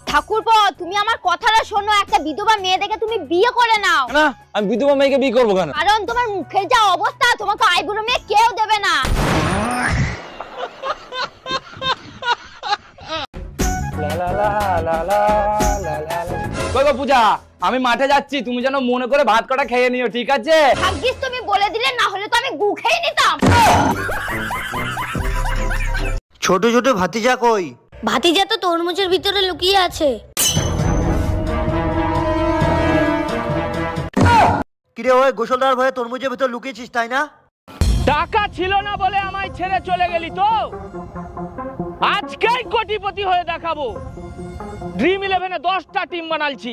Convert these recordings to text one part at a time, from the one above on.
ঠাকুরপো, তুমি আমার কথাটা শোনো, একটা বিধবা মেয়ে দেখে তুমি বিয়ে করে নাও। না, আমি বিধবা মেয়েকে বিয়ে করবো কেন? কারণ তোমার মুখের যা অবস্থা, তোমাকে আইবুড়ো মেয়ে কেউ দেবে না। পূজা, আমি মাঠে যাচ্ছি, তুমি যেন মনে করে ভাত কটা খেয়ে নিও, ঠিক আছে? ভাগ্যিস তুমি বলে দিলে, না হলে তো আমি গু খেয়ে নিতাম। ছোট ছোট ভাতিজা কই? ভাতিজা তো তরমুজের ভিতরে লুকিয়ে আছে। কিরে ওই গোসলদার ভয়ে তরমুজের ভিতর লুকিয়েছিস তাই না? টাকা ছিল না বলে আমায় ছেড়ে চলে গেলি তো? আজকেই কোটিপতি হয়ে দেখাবো। ড্রিম 11-এ 10টা টিম বানালছি।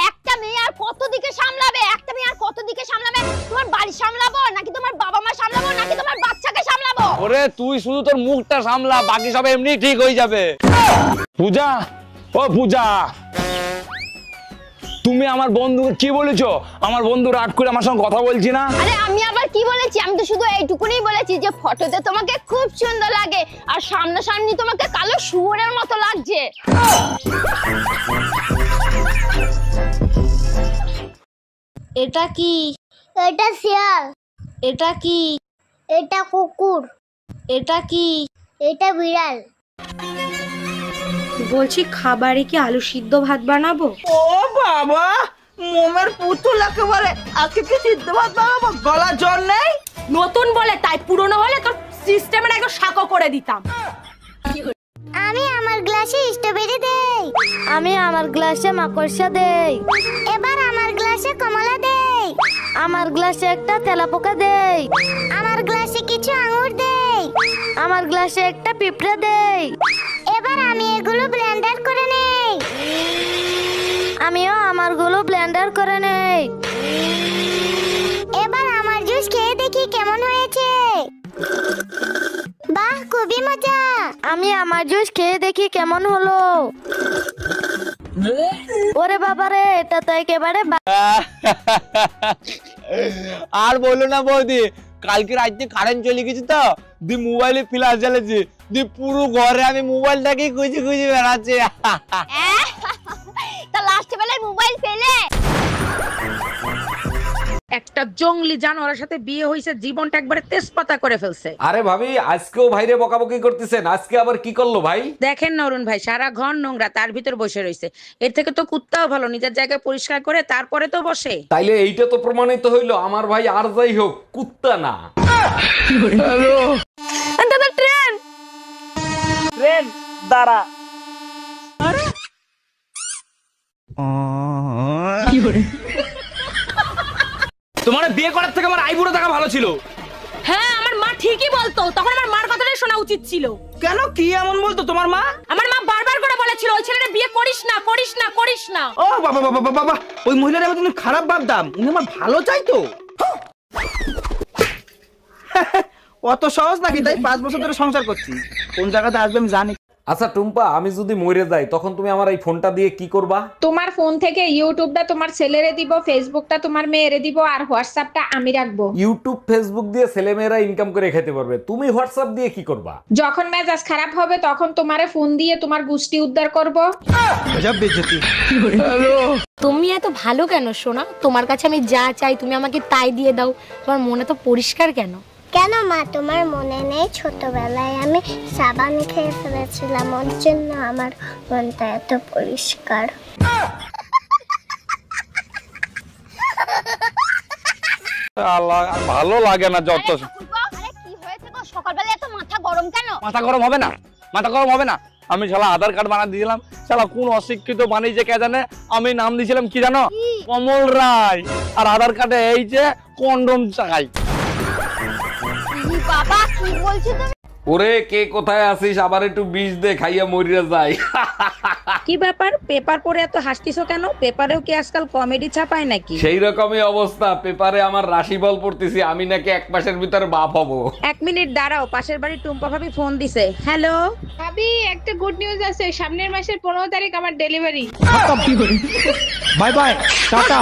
একটা মেয়ে আর কত দিকে সামলাবে? একটা মেয়ে আর কত দিকে সামলাবে? তোমার বাড়ি সামলাবো নাকি তোমার বাবা মা সামলাবো নাকি তোমার বাচ্চাকে সামলাবো? ওরে তুই শুধু তোর মুখটা সামলা, বাকি সব এমনি ঠিক হয়ে যাবে। পূজা, ও পূজা, তুমি আমার বন্ধুকে কি বলেছো? আমার বন্ধু রাগ করে আমার সঙ্গে কথা বলছি না। আরে আমি আবার কি বলেছি? আমি তো শুধু এইটুকুনি বলেছি যে ফটোতে তোমাকে খুব সুন্দর লাগে আর সামনাসামনি তোমাকে কালো শুয়োরের মতো লাগছে। এটা কি? এটা শিয়াল। এটা কি? এটা কুকুর। এটা কি? এটা বিড়াল। বলছি খাবারে কি আলু সিদ্ধ ভাত বানাবো? ও বাবা, মোমের পুতুল একেবারে। আজকে কি সিদ্ধ ভাত বানাবো? গলা জ্বর নেই? নতুন বলে তাই, পুরনো হলে তোর সিস্টেমের একদম শাকো করে দিতাম। আমি আমার গ্লাসে স্ট্রবেরি দেই। আমি আমার গ্লাসে মাকড়সা দেই। এবার আমার গ্লাসে কমলা দেই। আমার গ্লাসে একটা তেলাপোকা দেই। আমার গ্লাসে কিছু আঙ্গুর দেই। আমার গ্লাসে একটা পিঁপড়া দেই। এবার আমি এগুলো ব্লেন্ডার করে নেই। আমিও আমারগুলো ব্লেন্ডার করে নেই। এবার আমার জুস খেয়ে দেখি কেমন হয়েছে। বাহ, খুবই মজা। আমি আমার জুস খেয়ে দেখি কেমন হলো। ওরে বাবারে, এটা তো একেবারে আর বলো না বৌদি, কালকে রাতে কারেন্ট চলে গেছে তো, দি মোবাইলে ফ্ল্যাশ জ্বালাচ্ছি, দি পুরো ঘরে আমি মোবাইলটাকে খুঁজে খুঁজে বেড়াচ্ছি। তা লাস্ট বেলায় মোবাইল পেলে? একটা জঙ্গলি জানোয়ারের সাথে বিয়ে হয়েছে, জীবনটা একবারে তেজপাতা করে ফেলছে। আরে ভাবি, আজকেও ভাইরে বকাবকি করতেছেন, আজকে আবার কি করলো ভাই? দেখেন না অরুণ ভাই, সারা ঘর নোংরা, তার ভিতর বসে রয়েছে। এর থেকে তো কুত্তাও ভালো, নিজের জায়গায় পরিষ্কার করে তারপরে তো বসে। তাইলে এইটা তো প্রমাণিত হইলো আমার ভাই আর যাই হোক কুত্তা না। ট্রেন। ট্রেন দাঁড়া। তোমার বিয়ে করার থেকে আমার আইবুড়ো থাকা ভালো ছিল। হ্যাঁ, আমার মা ঠিকই বলতো, তখন আমার মার কথাটাই শোনা উচিত ছিল। কেন, কি এমন বলতো তোমার মা? আমার মা বারবার করে বলেছিল ওই ছেলেটা বিয়ে করিস না, করিস না, করিস না। ও বাবা বাবা বাবা বাবা, ওই মহিলার আমি তুমি খারাপ ভাবতাম, উনি আমার ভালো চাইতো। অত সহজ নাকি? তাই 5 বছর ধরে সংসার করছি, কোন জায়গাতে আসবে আমি জানি। আচ্ছা টুম্পা, আমি যদি মরে যাই তখন তুমি আমার এই ফোনটা দিয়ে কি করবা? তোমার ফোন থেকে ইউটিউবটা তোমার ছেলেরে দিব, ফেসবুকটা তোমার মেয়েরে দিব, আর হোয়াটসঅ্যাপটা আমি রাখবো। ইউটিউব ফেসবুক দিয়ে ছেলেমেয়েরা ইনকাম করে খেতে পারবে, তুমি হোয়াটসঅ্যাপ দিয়ে কি করবা? যখন মেজাজ খারাপ হবে তখন তোমারে ফোন দিয়ে তোমার গোষ্ঠী উদ্ধার করব। তুমি এত ভালো কেন সোনা? তোমার কাছে আমি যা চাই তুমি আমাকে তাই দিয়ে দাও। তোমার মনে তো পরিষ্কার কেন? কেন মা, তোমার মনে নেই ছোটবেলায় আমি সাবান খেয়ে ফেলেছিলাম, ওর জন্য আমার মনটা এত পরিষ্কার। ভালো লাগে না যত। আরে কি হয়েছে গো, সকালবেলা এত মাথা গরম কেন? মাথা গরম হবে না, মাথা গরম হবে না। আমি শালা আধার কার্ড বানিয়ে দিয়েছিলাম, শালা কোন অশিক্ষিত বানিয়েছে কে জানে, আমি নাম দিয়েছিলাম কি জানো, কমল রায়। আর আধার কার্ডে এই যে কন্ডম চাই। বাবা কি বলছো তুমি? ওরে কে কোথায় আছিস, আবার একটু বিষ দে, খাইয়া মরিয়া যাই। কি ব্যাপার, পেপার পড়ে এত হাসতিছো কেন? পেপারেও কি আজকাল কমেডি ছাপায় নাকি? সেই রকমই অবস্থা, পেপারে আমার রাশিফল পড়তেছি, আমি নাকি 1 মাসের ভিতরে বাপ হব। 1 মিনিট দাঁড়াও, পাশের বাড়ির টুম্পা ভাবি ফোন দিছে। হ্যালো ভাবি, একটা গুড নিউজ আছে, সামনের মাসের 15 তারিখ আমার ডেলিভারি। Bye bye, tata.